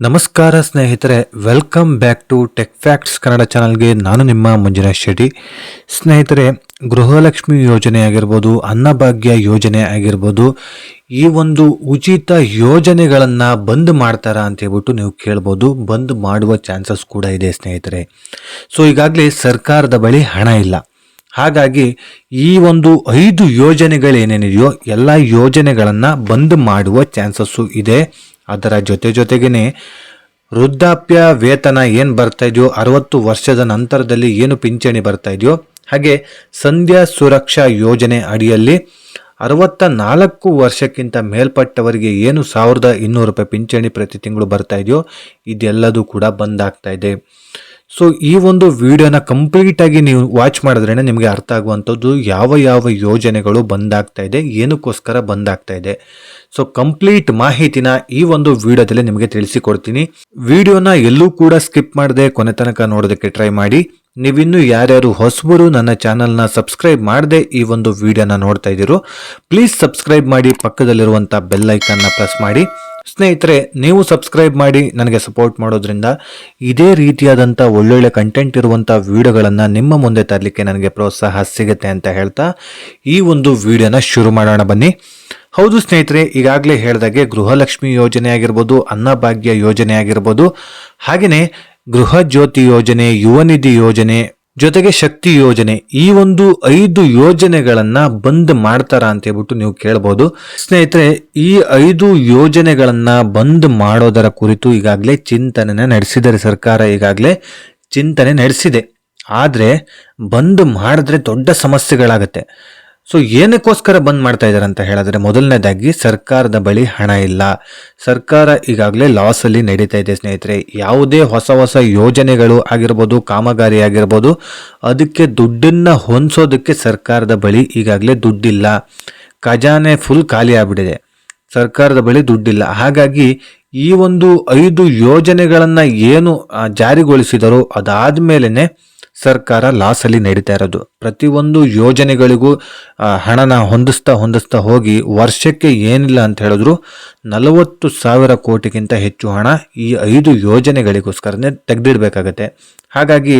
ನಮಸ್ಕಾರ ಸ್ನೇಹಿತರೆ, welcome back to tech facts Kannada ಚಾನಲ್ಗೆ. ನಾನು ನಿಮ್ಮ ಮಂಜುನಾಥ್ ಶೆಟ್ಟಿ. ಸ್ನೇಹಿತರೆ, ಗೃಹಲಕ್ಷ್ಮಿ ಯೋಜನೆ ಆಗಿರ್ಬೋದು, ಅನ್ನಭಾಗ್ಯ ಯೋಜನೆ ಆಗಿರ್ಬೋದು, ಈ ಒಂದು ಉಚಿತ ಯೋಜನೆಗಳನ್ನು ಬಂದ್ ಮಾಡ್ತಾರಾ ಅಂತ ಹೇಳ್ಬಿಟ್ಟು ನೀವು ಕೇಳ್ಬೋದು. ಬಂದ್ ಮಾಡುವ ಚಾನ್ಸಸ್ ಕೂಡ ಇದೆ ಸ್ನೇಹಿತರೆ. ಸೊ ಈಗಾಗಲೇ ಸರ್ಕಾರದ ಬಳಿ ಹಣ ಇಲ್ಲ. ಹಾಗಾಗಿ ಈ ಒಂದು 5 ಯೋಜನೆಗಳೇನೇನಿದೆಯೋ ಎಲ್ಲ ಯೋಜನೆಗಳನ್ನು ಬಂದ್ ಮಾಡುವ ಚಾನ್ಸಸ್ಸು ಇದೆ. ಅದರ ಜೊತೆಗೇನೆ ವೃದ್ಧಾಪ್ಯ ವೇತನ ಏನು ಬರ್ತಾ ಇದೆಯೋ, 60 ವರ್ಷದ ನಂತರದಲ್ಲಿ ಏನು ಪಿಂಚಣಿ ಬರ್ತಾ ಇದೆಯೋ, ಹಾಗೆ ಸಂಧ್ಯಾ ಸುರಕ್ಷಾ ಯೋಜನೆ ಅಡಿಯಲ್ಲಿ 64 ವರ್ಷಕ್ಕಿಂತ ಮೇಲ್ಪಟ್ಟವರಿಗೆ ಏನು 1200 ರೂಪಾಯಿ ಪಿಂಚಣಿ ಪ್ರತಿ ತಿಂಗಳು ಬರ್ತಾ ಇದೆಯೋ, ಇದೆಲ್ಲದೂ ಕೂಡ ಬಂದ್ ಆಗ್ತಾ ಇದೆ. ಸೊ ಈ ಒಂದು ವಿಡಿಯೋನ ಕಂಪ್ಲೀಟಾಗಿ ನೀವು ವಾಚ್ ಮಾಡಿದ್ರೇ ನಿಮಗೆ ಅರ್ಥ ಆಗುವಂಥದ್ದು ಯಾವ ಯೋಜನೆಗಳು ಬಂದಾಗ್ತಾ ಇದೆ, ಏನಕ್ಕೋಸ್ಕರ ಬಂದಾಗ್ತಾ ಇದೆ. ಸೊ ಕಂಪ್ಲೀಟ್ ಮಾಹಿತಿನ ಈ ಒಂದು ವಿಡಿಯೋದಲ್ಲಿ ನಿಮಗೆ ತಿಳಿಸಿಕೊಡ್ತೀನಿ. ವಿಡಿಯೋನ ಎಲ್ಲೂ ಕೂಡ ಸ್ಕಿಪ್ ಮಾಡದೆ ಕೊನೆ ತನಕ ನೋಡೋದಕ್ಕೆ ಟ್ರೈ ಮಾಡಿ. ನೀವಿನ್ನೂ ಯಾರ್ಯಾರು ಹೊಸಬರು ನನ್ನ ಚಾನಲ್ನ ಸಬ್ಸ್ಕ್ರೈಬ್ ಮಾಡದೆ ಈ ಒಂದು ವಿಡಿಯೋನ ನೋಡ್ತಾ ಇದ್ದೀರೋ, ಪ್ಲೀಸ್ ಸಬ್ಸ್ಕ್ರೈಬ್ ಮಾಡಿ, ಪಕ್ಕದಲ್ಲಿರುವಂಥ ಬೆಲ್ ಐಕನ್ನ ಪ್ರೆಸ್ ಮಾಡಿ. ಸ್ನೇಹಿತರೆ, ನೀವು ಸಬ್ಸ್ಕ್ರೈಬ್ ಮಾಡಿ ನನಗೆ ಸಪೋರ್ಟ್ ಮಾಡೋದ್ರಿಂದ ಇದೇ ರೀತಿಯಾದಂಥ ಒಳ್ಳೊಳ್ಳೆ ಕಂಟೆಂಟ್ ಇರುವಂಥ ವಿಡಿಯೋಗಳನ್ನು ನಿಮ್ಮ ಮುಂದೆ ತರಲಿಕ್ಕೆ ನನಗೆ ಪ್ರೋತ್ಸಾಹ ಸಿಗುತ್ತೆ ಅಂತ ಹೇಳ್ತಾ ಈ ಒಂದು ವಿಡಿಯೋನ ಶುರು ಮಾಡೋಣ ಬನ್ನಿ. ಹೌದು ಸ್ನೇಹಿತರೆ, ಈಗಾಗಲೇ ಹೇಳಿದಾಗೆ ಗೃಹಲಕ್ಷ್ಮಿ ಯೋಜನೆ ಆಗಿರ್ಬೋದು, ಅನ್ನಭಾಗ್ಯ ಯೋಜನೆ ಆಗಿರ್ಬೋದು, ಹಾಗೆಯೇ ಗೃಹ ಜ್ಯೋತಿ ಯೋಜನೆ, ಯುವ ನಿಧಿ ಯೋಜನೆ, ಜೊತೆಗೆ ಶಕ್ತಿ ಯೋಜನೆ, ಈ ಒಂದು 5 ಯೋಜನೆಗಳನ್ನ ಬಂದ್ ಮಾಡ್ತಾರಾ ಅಂತ ಹೇಳ್ಬಿಟ್ಟು ನೀವು ಕೇಳಬಹುದು. ಸ್ನೇಹಿತರೆ, ಈ 5 ಯೋಜನೆಗಳನ್ನ ಬಂದ್ ಮಾಡೋದರ ಕುರಿತು ಈಗಾಗಲೇ ಚಿಂತನೆ ನಡೆಸಿದರೆ ಸರ್ಕಾರ ಈಗಾಗಲೇ ಚಿಂತನೆ ನಡೆಸಿದೆ. ಆದ್ರೆ ಬಂದ್ ಮಾಡಿದ್ರೆ ದೊಡ್ಡ ಸಮಸ್ಯೆಗಳಾಗತ್ತೆ. ಸೊ ಏನಕ್ಕೋಸ್ಕರ ಬಂದ್ ಮಾಡ್ತಾ ಇದ್ದಾರೆ ಅಂತ ಹೇಳಿದ್ರೆ, ಮೊದಲನೇದಾಗಿ ಸರ್ಕಾರದ ಬಳಿ ಹಣ ಇಲ್ಲ. ಸರ್ಕಾರ ಈಗಾಗಲೇ ಲಾಸ್ ಅಲ್ಲಿ ನಡೀತಾ ಇದೆ ಸ್ನೇಹಿತರೆ. ಯಾವುದೇ ಹೊಸ ಯೋಜನೆಗಳು ಆಗಿರ್ಬೋದು, ಕಾಮಗಾರಿ ಆಗಿರ್ಬೋದು, ಅದಕ್ಕೆ ದುಡ್ಡನ್ನ ಹೊಂದಿಸೋದಕ್ಕೆ ಸರ್ಕಾರದ ಬಳಿ ಈಗಾಗಲೇ ದುಡ್ಡಿಲ್ಲ. ಖಜಾನೆ ಫುಲ್ ಖಾಲಿ ಆಗ್ಬಿಟ್ಟಿದೆ, ಸರ್ಕಾರದ ಬಳಿ ದುಡ್ಡಿಲ್ಲ. ಹಾಗಾಗಿ ಈ ಒಂದು 5 ಯೋಜನೆಗಳನ್ನ ಏನು ಜಾರಿಗೊಳಿಸಿದರೋ ಅದಾದ್ಮೇಲೆನೆ ಸರ್ಕಾರ ಲಾಸ್ ಅಲ್ಲಿ ನಡೀತಾ ಇರೋದು. ಪ್ರತಿಯೊಂದು ಯೋಜನೆಗಳಿಗೂ ಹಣನ ಹೊಂದಿಸ್ತಾ ಹೋಗಿ ವರ್ಷಕ್ಕೆ ಏನಿಲ್ಲ ಅಂತ ಹೇಳಿದ್ರು 40,000 ಕೋಟಿಗಿಂತ ಹೆಚ್ಚು ಹಣ ಈ 5 ಯೋಜನೆಗಳಿಗೋಸ್ಕರನೇ ತೆಗೆದಿಡಬೇಕಾಗತ್ತೆ. ಹಾಗಾಗಿ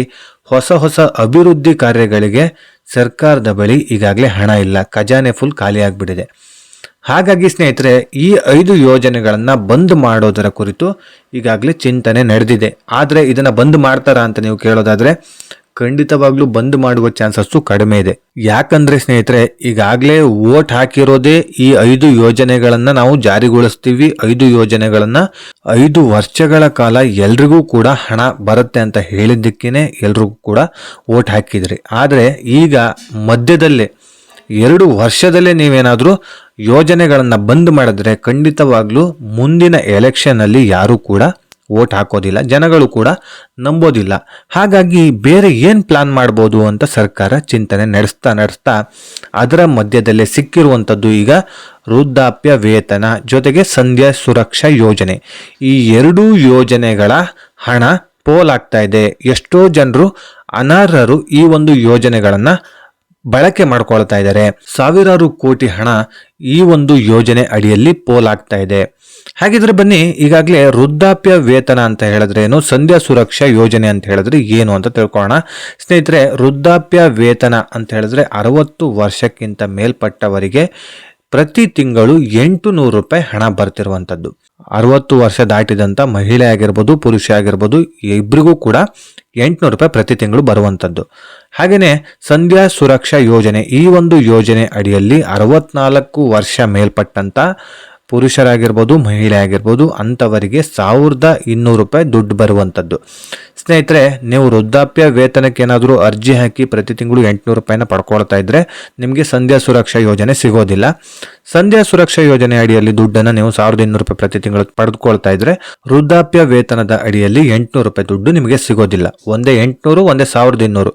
ಹೊಸ ಅಭಿವೃದ್ಧಿ ಕಾರ್ಯಗಳಿಗೆ ಸರ್ಕಾರದ ಬಳಿ ಈಗಾಗಲೇ ಹಣ ಇಲ್ಲ, ಖಜಾನೆ ಫುಲ್ ಖಾಲಿ ಆಗ್ಬಿಟ್ಟಿದೆ. ಹಾಗಾಗಿ ಸ್ನೇಹಿತರೆ, ಈ 5 ಯೋಜನೆಗಳನ್ನ ಬಂದ್ ಮಾಡೋದರ ಕುರಿತು ಈಗಾಗಲೇ ಚಿಂತನೆ ನಡೆದಿದೆ. ಆದರೆ ಇದನ್ನ ಬಂದ್ ಮಾಡ್ತಾರಾ ಅಂತ ನೀವು ಕೇಳೋದಾದ್ರೆ, ಖಂಡಿತವಾಗ್ಲೂ ಬಂದ್ ಮಾಡುವ ಚಾನ್ಸಸ್ಸು ಕಡಿಮೆ ಇದೆ. ಯಾಕಂದ್ರೆ ಸ್ನೇಹಿತರೆ, ಈಗಾಗಲೇ ವೋಟ್ ಹಾಕಿರೋದೇ ಈ 5 ಯೋಜನೆಗಳನ್ನ ನಾವು ಜಾರಿಗೊಳಿಸ್ತೀವಿ. 5 ಯೋಜನೆಗಳನ್ನ 5 ವರ್ಷಗಳ ಕಾಲ ಎಲ್ರಿಗೂ ಕೂಡ ಹಣ ಬರುತ್ತೆ ಅಂತ ಹೇಳಿದ್ದಕ್ಕೇನೆ ಎಲ್ರಿಗೂ ಕೂಡ ವೋಟ್ ಹಾಕಿದ್ರಿ. ಆದ್ರೆ ಈಗ ಮಧ್ಯದಲ್ಲೇ 2 ವರ್ಷದಲ್ಲೇ ನೀವೇನಾದ್ರೂ ಯೋಜನೆಗಳನ್ನ ಬಂದ್ ಮಾಡಿದ್ರೆ ಖಂಡಿತವಾಗ್ಲೂ ಮುಂದಿನ ಎಲೆಕ್ಷನ್ ಅಲ್ಲಿ ಯಾರು ಕೂಡ ವೋಟ್ ಹಾಕೋದಿಲ್ಲ, ಜನಗಳು ಕೂಡ ನಂಬೋದಿಲ್ಲ. ಹಾಗಾಗಿ ಬೇರೆ ಏನ್ ಪ್ಲಾನ್ ಮಾಡ್ಬೋದು ಅಂತ ಸರ್ಕಾರ ಚಿಂತನೆ ನಡೆಸ್ತಾ ಅದರ ಮಧ್ಯದಲ್ಲೇ ಸಿಕ್ಕಿರುವಂಥದ್ದು ಈಗ ವೃದ್ಧಾಪ್ಯ ವೇತನ ಜೊತೆಗೆ ಸಂಧ್ಯಾ ಸುರಕ್ಷಾ ಯೋಜನೆ. ಈ 2 ಯೋಜನೆಗಳ ಹಣ ಪೋಲಾಗ್ತಾ ಇದೆ. ಎಷ್ಟೋ ಜನರು ಅನರ್ಹರು ಈ ಒಂದು ಯೋಜನೆಗಳನ್ನ ಬಳಕೆ ಮಾಡ್ಕೊಳ್ತಾ ಇದ್ದಾರೆ. ಸಾವಿರಾರು ಕೋಟಿ ಹಣ ಈ ಒಂದು ಯೋಜನೆ ಅಡಿಯಲ್ಲಿ ಪೋಲಾಗ್ತಾ ಇದೆ. ಹಾಗಿದ್ರೆ ಬನ್ನಿ, ಈಗಾಗಲೇ ವೃದ್ಧಾಪ್ಯ ವೇತನ ಅಂತ ಹೇಳಿದ್ರೆ ಏನು, ಸಂಧ್ಯಾ ಸುರಕ್ಷಾ ಯೋಜನೆ ಅಂತ ಹೇಳಿದ್ರೆ ಏನು ಅಂತ ತಿಳ್ಕೊಳ್ಳೋಣ. ಸ್ನೇಹಿತರೆ, ವೃದ್ಧಾಪ್ಯ ವೇತನ ಅಂತ ಹೇಳಿದ್ರೆ 60 ವರ್ಷಕ್ಕಿಂತ ಮೇಲ್ಪಟ್ಟವರಿಗೆ ಪ್ರತಿ ತಿಂಗಳು 800 ರೂಪಾಯಿ ಹಣ ಬರ್ತಿರುವಂಥದ್ದು. 60 ವರ್ಷ ದಾಟಿದಂಥ ಮಹಿಳೆ ಆಗಿರ್ಬೋದು, ಪುರುಷ ಆಗಿರ್ಬೋದು, ಇಬ್ಬರಿಗೂ ಕೂಡ 800 ರೂಪಾಯಿ ಪ್ರತಿ ತಿಂಗಳು ಬರುವಂಥದ್ದು. ಹಾಗೆಯೇ ಸಂಧ್ಯಾ ಸುರಕ್ಷಾ ಯೋಜನೆ, ಈ ಒಂದು ಯೋಜನೆ ಅಡಿಯಲ್ಲಿ 64 ವರ್ಷ ಮೇಲ್ಪಟ್ಟಂತ ಪುರುಷರಾಗಿರ್ಬೋದು, ಮಹಿಳೆ ಆಗಿರ್ಬೋದು, ಅಂಥವರಿಗೆ 1200 ರೂಪಾಯಿ ದುಡ್ಡು ಬರುವಂಥದ್ದು. ಸ್ನೇಹಿತರೆ, ನೀವು ವೃದ್ಧಾಪ್ಯ ವೇತನಕ್ಕೆ ಏನಾದರೂ ಅರ್ಜಿ ಹಾಕಿ ಪ್ರತಿ ತಿಂಗಳು 800 ರೂಪಾಯಿನ ಪಡ್ಕೊಳ್ತಾ ಇದ್ರೆ ನಿಮಗೆ ಸಂಧ್ಯಾ ಸುರಕ್ಷಾ ಯೋಜನೆ ಸಿಗೋದಿಲ್ಲ. ಸಂಧ್ಯಾ ಸುರಕ್ಷಾ ಯೋಜನೆ ಅಡಿಯಲ್ಲಿ ದುಡ್ಡನ್ನು ನೀವು 1200 ರೂಪಾಯಿ ಪ್ರತಿ ತಿಂಗಳು ಪಡೆದುಕೊಳ್ತಾ ಇದ್ರೆ ವೃದ್ಧಾಪ್ಯ ವೇತನದ ಅಡಿಯಲ್ಲಿ 800 ರೂಪಾಯಿ ದುಡ್ಡು ನಿಮಗೆ ಸಿಗೋದಿಲ್ಲ. ಒಂದೇ 800, ಒಂದೇ 1200.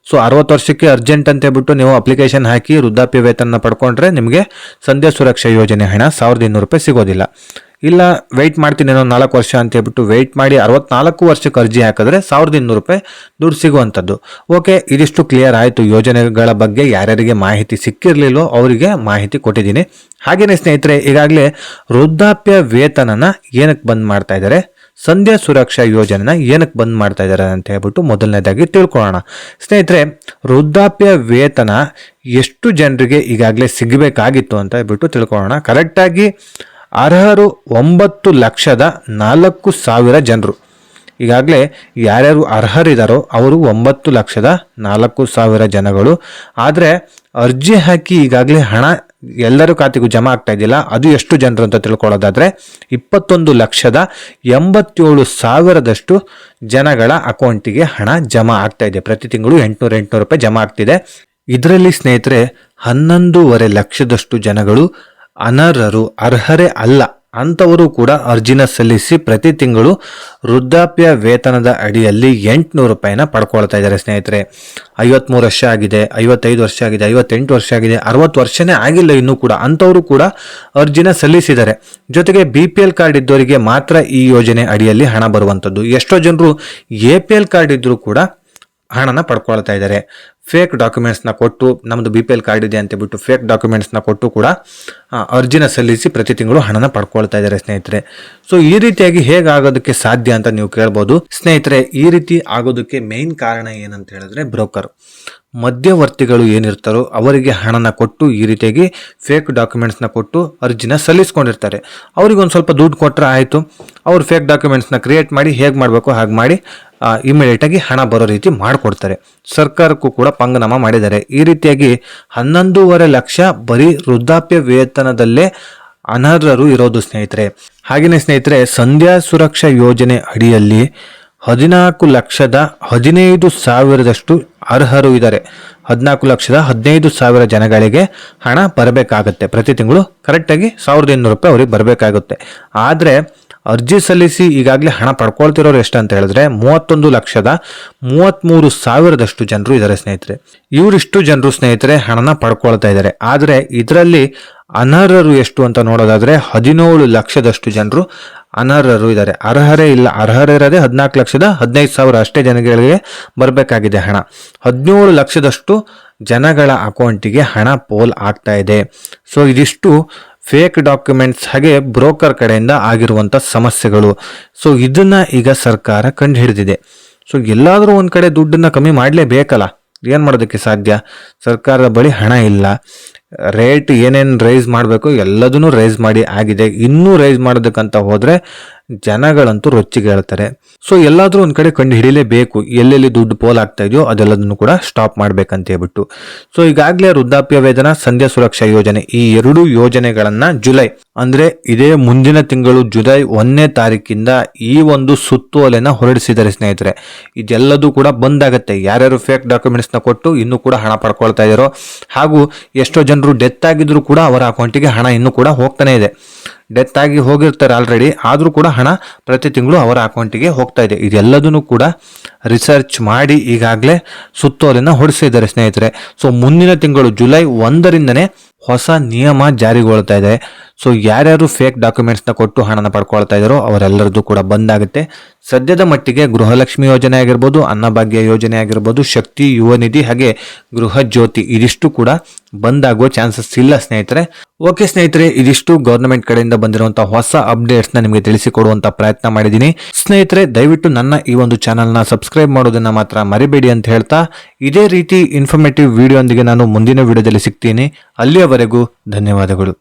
ಸೊ 60 ವರ್ಷಕ್ಕೆ ಅರ್ಜೆಂಟ್ ಅಂತ ಹೇಳ್ಬಿಟ್ಟು ನೀವು ಅಪ್ಲಿಕೇಶನ್ ಹಾಕಿ ವೃದ್ಧಾಪ್ಯ ವೇತನ ಪಡ್ಕೊಂಡ್ರೆ ನಿಮಗೆ ಸಂಧ್ಯಾ ಸುರಕ್ಷಾ ಯೋಜನೆ ಹಣ 1200 ರೂಪಾಯಿ ಸಿಗೋದಿಲ್ಲ. ಇಲ್ಲ ವೆಯ್ಟ್ ಮಾಡ್ತೀನಿ ಏನೋ 4 ವರ್ಷ ಅಂತ ಹೇಳ್ಬಿಟ್ಟು ವೆಯ್ಟ್ ಮಾಡಿ 64 ವರ್ಷಕ್ಕೆ ಅರ್ಜಿ ಹಾಕಿದ್ರೆ 1200 ರೂಪಾಯಿ ದುಡ್ಡು ಸಿಗುವಂಥದ್ದು. ಓಕೆ, ಇದಿಷ್ಟು ಕ್ಲಿಯರ್ ಆಯಿತು. ಯೋಜನೆಗಳ ಬಗ್ಗೆ ಯಾರ್ಯಾರಿಗೆ ಮಾಹಿತಿ ಸಿಕ್ಕಿರಲಿಲ್ಲೋ ಅವರಿಗೆ ಮಾಹಿತಿ ಕೊಟ್ಟಿದ್ದೀನಿ. ಹಾಗೆಯೇ ಸ್ನೇಹಿತರೆ, ಈಗಾಗಲೇ ವೃದ್ಧಾಪ್ಯ ವೇತನನ ಏನಕ್ಕೆ ಬಂದ್ ಮಾಡ್ತಾ ಇದ್ದಾರೆ, ಸಂಧ್ಯಾ ಸುರಕ್ಷಾ ಯೋಜನೆನ ಏನಕ್ಕೆ ಬಂದ್ ಮಾಡ್ತಾ ಇದ್ದಾರೆ ಅಂತ ಹೇಳ್ಬಿಟ್ಟು ಮೊದಲನೇದಾಗಿ ತಿಳ್ಕೊಳ್ಳೋಣ. ಸ್ನೇಹಿತರೆ, ವೃದ್ಧಾಪ್ಯ ವೇತನ ಎಷ್ಟು ಜನರಿಗೆ ಈಗಾಗಲೇ ಸಿಗಬೇಕಾಗಿತ್ತು ಅಂತ ಹೇಳ್ಬಿಟ್ಟು ತಿಳ್ಕೊಳ್ಳೋಣ. ಕರೆಕ್ಟಾಗಿ ಅರ್ಹರು 9,04,000 ಜನರು. ಈಗಾಗಲೇ ಯಾರ್ಯಾರು ಅರ್ಹರಿದ್ದಾರೋ ಅವರು 9,04,000 ಜನಗಳು. ಆದರೆ ಅರ್ಜಿ ಹಾಕಿ ಈಗಾಗಲೇ ಹಣ ಎಲ್ಲರ ಖಾತೆಗೂ ಜಮಾ ಆಗ್ತಾ ಇದೆಯಲ್ಲ, ಅದು ಎಷ್ಟು ಜನರು ಅಂತ ತಿಳ್ಕೊಳ್ಳೋದಾದ್ರೆ 21,87,000 ಜನಗಳ ಅಕೌಂಟಿಗೆ ಹಣ ಜಮಾ ಆಗ್ತಾ ಇದೆ. ಪ್ರತಿ ತಿಂಗಳು 800 ರೂಪಾಯಿ ಜಮಾ ಆಗ್ತಿದೆ. ಇದರಲ್ಲಿ ಸ್ನೇಹಿತರೆ 11.5 ಲಕ್ಷದಷ್ಟು ಜನಗಳು ಅನರ್ಹರು, ಅರ್ಹರೇ ಅಲ್ಲ ಅಂಥವರು ಕೂಡ ಅರ್ಜಿನ ಸಲ್ಲಿಸಿ ಪ್ರತಿ ತಿಂಗಳು ವೃದ್ಧಾಪ್ಯ ವೇತನದ ಅಡಿಯಲ್ಲಿ 800 ರೂಪಾಯಿನ ಪಡ್ಕೊಳ್ತಾ ಇದ್ದಾರೆ. ಸ್ನೇಹಿತರೆ, 53 ವರ್ಷ ಆಗಿದೆ, 55 ವರ್ಷ ಆಗಿದೆ, 58 ವರ್ಷ ಆಗಿದೆ, 60 ವರ್ಷನೇ ಆಗಿಲ್ಲ ಇನ್ನೂ ಕೂಡ ಅಂಥವರು ಕೂಡ ಅರ್ಜಿನ ಸಲ್ಲಿಸಿದ್ದಾರೆ. ಜೊತೆಗೆ BPL ಕಾರ್ಡ್ ಇದ್ದವರಿಗೆ ಮಾತ್ರ ಈ ಯೋಜನೆ ಅಡಿಯಲ್ಲಿ ಹಣ ಬರುವಂಥದ್ದು. ಎಷ್ಟೋ ಜನರು APL ಕಾರ್ಡ್ ಇದ್ದರೂ ಕೂಡ ಹಣನ ಪಡ್ಕೊಳ್ತಾ ಇದ್ದಾರೆ. ಫೇಕ್ ಡಾಕ್ಯುಮೆಂಟ್ಸ್ನ ಕೊಟ್ಟು ನಮ್ಮದು BPL ಕಾರ್ಡ್ ಇದೆ ಅಂತ ಬಿಟ್ಟು ಫೇಕ್ ಡಾಕ್ಯುಮೆಂಟ್ಸ್ನ ಕೊಟ್ಟು ಕೂಡ ಅರ್ಜಿನ ಸಲ್ಲಿಸಿ ಪ್ರತಿ ತಿಂಗಳು ಹಣನ ಪಡ್ಕೊಳ್ತಾ ಇದ್ದಾರೆ ಸ್ನೇಹಿತರೆ. ಸೊ ಈ ರೀತಿಯಾಗಿ ಹೇಗಾಗೋದಕ್ಕೆ ಸಾಧ್ಯ ಅಂತ ನೀವು ಕೇಳ್ಬೋದು. ಸ್ನೇಹಿತರೆ, ಈ ರೀತಿ ಆಗೋದಕ್ಕೆ ಮೇನ್ ಕಾರಣ ಏನಂತ ಹೇಳಿದ್ರೆ ಬ್ರೋಕರ್, ಮಧ್ಯವರ್ತಿಗಳು ಏನಿರ್ತಾರೋ ಅವರಿಗೆ ಹಣನ ಕೊಟ್ಟು ಈ ರೀತಿಯಾಗಿ ಫೇಕ್ ಡಾಕ್ಯುಮೆಂಟ್ಸ್ನ ಕೊಟ್ಟು ಅರ್ಜಿನ ಸಲ್ಲಿಸ್ಕೊಂಡಿರ್ತಾರೆ. ಅವ್ರಿಗೆ ಒಂದು ಸ್ವಲ್ಪ ದುಡ್ಡು ಕೊಟ್ಟರೆ ಆಯಿತು, ಅವ್ರು ಫೇಕ್ ಡಾಕ್ಯುಮೆಂಟ್ಸ್ನ ಕ್ರಿಯೇಟ್ ಮಾಡಿ ಹೇಗೆ ಮಾಡಬೇಕು ಹಾಗೆ ಮಾಡಿ ಇಮಿಡಿಯೇಟಾಗಿ ಹಣ ಬರೋ ರೀತಿ ಮಾಡಿಕೊಡ್ತಾರೆ. ಸರ್ಕಾರಕ್ಕೂ ಕೂಡ ಪಂಗನಾಮ ಮಾಡಿದ್ದಾರೆ. ಈ ರೀತಿಯಾಗಿ 11.5 ಲಕ್ಷ ಬರೀ ವೃದ್ಧಾಪ್ಯ ವೇತನದಲ್ಲೇ ಅನರ್ಹರು ಇರೋದು ಸ್ನೇಹಿತರೆ. ಹಾಗೆಯೇ ಸ್ನೇಹಿತರೆ, ಸಂಧ್ಯಾ ಸುರಕ್ಷಾ ಯೋಜನೆ ಅಡಿಯಲ್ಲಿ 14,15,000 ಅರ್ಹರು ಇದ್ದಾರೆ. 14,15,000 ಜನಗಳಿಗೆ ಹಣ ಬರಬೇಕಾಗತ್ತೆ. ಪ್ರತಿ ತಿಂಗಳು ಕರೆಕ್ಟಾಗಿ 1,800 ರೂಪಾಯಿ ಅವ್ರಿಗೆ ಬರಬೇಕಾಗುತ್ತೆ. ಆದರೆ ಅರ್ಜಿ ಸಲ್ಲಿಸಿ ಈಗಾಗಲೇ ಹಣ ಪಡ್ಕೊಳ್ತಿರೋರು ಎಷ್ಟು ಅಂತ ಹೇಳಿದ್ರೆ 31,33,000 ಜನರು ಇದ್ದಾರೆ ಸ್ನೇಹಿತರೆ. ಇವರಿಷ್ಟು ಜನರು ಸ್ನೇಹಿತರೆ ಹಣನ ಪಡ್ಕೊಳ್ತಾ ಇದ್ದಾರೆ. ಆದರೆ ಇದರಲ್ಲಿ ಅನರ್ಹರು ಎಷ್ಟು ಅಂತ ನೋಡೋದಾದ್ರೆ 17 ಲಕ್ಷದಷ್ಟು ಜನರು ಅನರ್ಹರು ಇದ್ದಾರೆ. ಅರ್ಹರೇ ಇಲ್ಲ. ಅರ್ಹರಿರೋದೇ 14,15,000 ಅಷ್ಟೇ ಜನಗಳಿಗೆ ಬರಬೇಕಾಗಿದೆ ಹಣ. 17 ಲಕ್ಷದಷ್ಟು ಜನಗಳ ಅಕೌಂಟಿಗೆ ಹಣ ಪೋಲ್ ಆಗ್ತಾ ಇದೆ. ಸೊ ಇದಿಷ್ಟು ಫೇಕ್ ಡಾಕ್ಯುಮೆಂಟ್ಸ್ ಹಾಗೆ ಬ್ರೋಕರ್ ಕಡೆಯಿಂದ ಆಗಿರುವಂಥ ಸಮಸ್ಯೆಗಳು. ಸೊ ಇದನ್ನ ಈಗ ಸರ್ಕಾರ ಕಂಡು ಹಿಡಿದಿದೆ. ಸೊ ಎಲ್ಲಾದರೂ ಒಂದು ಕಡೆ ದುಡ್ಡನ್ನ ಕಮ್ಮಿ ಮಾಡಲೇಬೇಕಲ್ಲ, ಏನು ಮಾಡೋದಕ್ಕೆ ಸಾಧ್ಯ? ಸರ್ಕಾರದ ಬಳಿ ಹಣ ಇಲ್ಲ. ರೇಟ್ ಏನೇನು ರೈಸ್ ಮಾಡಬೇಕು ಎಲ್ಲದನ್ನು ರೈಸ್ ಮಾಡಿ ಆಗಿದೆ. ಇನ್ನೂ ರೈಸ್ ಮಾಡೋದಕ್ಕಂತ ಹೋದರೆ ಜನಗಳಂತೂ ರೊಚ್ಚಿಗೆ ಹೇಳ್ತಾರೆ. ಸೊ ಎಲ್ಲಾದರೂ ಒಂದು ಕಡೆ ಕಂಡು ಹಿಡಿಲೇಬೇಕು. ಎಲ್ಲೆಲ್ಲಿ ದುಡ್ಡು ಪೋಲ್ ಆಗ್ತಾ ಇದೆಯೋ ಅದೆಲ್ಲದನ್ನು ಕೂಡ ಸ್ಟಾಪ್ ಮಾಡ್ಬೇಕಂತ ಹೇಳ್ಬಿಟ್ಟು. ಸೊ ಈಗಾಗಲೇ ವೃದ್ಧಾಪ್ಯ ವೇತನ, ಸಂಧ್ಯಾ ಸುರಕ್ಷಾ ಯೋಜನೆ ಈ 2 ಯೋಜನೆಗಳನ್ನ ಜುಲೈ ಅಂದ್ರೆ ಇದೇ ಮುಂದಿನ ತಿಂಗಳು ಜುಲೈ 1ನೇ ತಾರೀಕಿಂದ ಈ ಒಂದು ಸುತ್ತೋಲೆನ ಹೊರಡಿಸಿದ್ದಾರೆ ಸ್ನೇಹಿತರೆ. ಇದೆಲ್ಲದೂ ಕೂಡ ಬಂದಾಗತ್ತೆ. ಯಾರ್ಯಾರು ಫೇಕ್ ಡಾಕ್ಯುಮೆಂಟ್ಸ್ನ ಕೊಟ್ಟು ಇನ್ನೂ ಕೂಡ ಹಣ ಪಡ್ಕೊಳ್ತಾ ಇದ್ದಾರೋ, ಹಾಗೂ ಎಷ್ಟೋ ಜನರು ಡೆತ್ ಆಗಿದ್ರು ಕೂಡ ಅವರ ಅಕೌಂಟಿಗೆ ಹಣ ಇನ್ನೂ ಕೂಡ ಹೋಗ್ತಾನೆ ಇದೆ. ಡೆತ್ ಆಗಿ ಹೋಗಿರ್ತಾರೆ ಆಲ್ರೆಡಿ, ಆದರೂ ಕೂಡ ಹಣ ಪ್ರತಿ ತಿಂಗಳು ಅವರ ಅಕೌಂಟಿಗೆ ಹೋಗ್ತಾ ಇದೆ. ಇದೆಲ್ಲದನ್ನು ಕೂಡ ರಿಸರ್ಚ್ ಮಾಡಿ ಈಗಾಗಲೇ ಸುತ್ತೋಲೆನ ಹೊರಡಿಸಿದ್ದಾರೆ ಸ್ನೇಹಿತರೆ. ಸೊ ಮುಂದಿನ ತಿಂಗಳು ಜುಲೈ 1ರಿಂದನೇ ಹೊಸ ನಿಯಮ ಜಾರಿಗೊಳ್ತಾ ಇದೆ. ಸೊ ಯಾರ್ಯಾರು ಫೇಕ್ ಡಾಕ್ಯುಮೆಂಟ್ಸ್ನ ಕೊಟ್ಟು ಹಣನ ಪಡ್ಕೊಳ್ತಾ ಇದ್ದಾರೋ ಅವರೆಲ್ಲರದ್ದು ಕೂಡ ಬಂದಾಗುತ್ತೆ. ಸದ್ಯದ ಮಟ್ಟಿಗೆ ಗೃಹಲಕ್ಷ್ಮಿ ಯೋಜನೆ ಆಗಿರ್ಬೋದು, ಅನ್ನಭಾಗ್ಯ ಯೋಜನೆ ಆಗಿರ್ಬೋದು, ಶಕ್ತಿ ಯುವ ನಿಧಿ ಹಾಗೆ ಗೃಹ ಜ್ಯೋತಿ ಇದಿಷ್ಟು ಕೂಡ ಬಂದಾಗುವ ಚಾನ್ಸಸ್ ಇಲ್ಲ ಸ್ನೇಹಿತರೆ. ಓಕೆ ಸ್ನೇಹಿತರೆ, ಇದಿಷ್ಟು ಗವರ್ನಮೆಂಟ್ ಕಡೆಯಿಂದ ಬಂದಿರುವಂತಹ ಹೊಸ ಅಪ್ಡೇಟ್ಸ್ನ ನಿಮಗೆ ತಿಳಿಸಿಕೊಡುವಂತ ಪ್ರಯತ್ನ ಮಾಡಿದ್ದೀನಿ ಸ್ನೇಹಿತರೆ. ದಯವಿಟ್ಟು ನನ್ನ ಈ ಒಂದು ಚಾನಲ್ನ ಸಬ್ಸ್ಕ್ರೈಬ್ ಮಾಡೋದನ್ನ ಮಾತ್ರ ಮರಿಬೇಡಿ ಅಂತ ಹೇಳ್ತಾ, ಇದೇ ರೀತಿ ಇನ್ಫಾರ್ಮೇಟಿವ್ ವಿಡಿಯೋ ಒಂದಿಗೆ ನಾನು ಮುಂದಿನ ವಿಡಿಯೋದಲ್ಲಿ ಸಿಗ್ತೀನಿ. ಅಲ್ಲಿಯವರೆಗೂ ಧನ್ಯವಾದಗಳು.